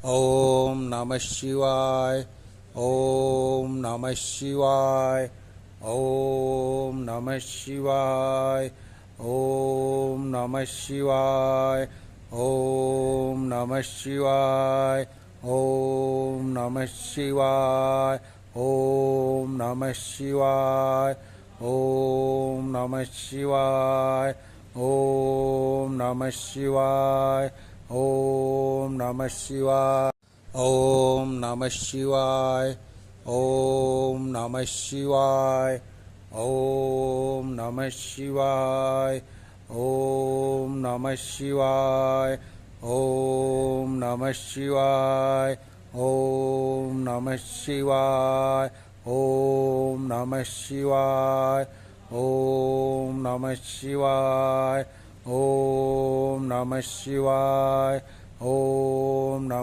ओम नमः शिवाय। ओम नमः शिवाय। ओम नमः शिवाय। ओम नमः शिवाय। ओम नमः शिवाय। ओम नमः शिवाय। ओम नमः शिवाय। ओम नमः शिवाय। ओम नमः शिवाय। ओम नमः शिवाय। ओम नमः शिवाय। ओम नमः शिवाय। ओम नमः शिवाय। ओम नमः शिवाय। ओम नमः शिवाय। ओम नमः शिवाय। ओम नमः शिवाय। ओम नमः शिवाय। ओम नमः शिवाय। ओम नमः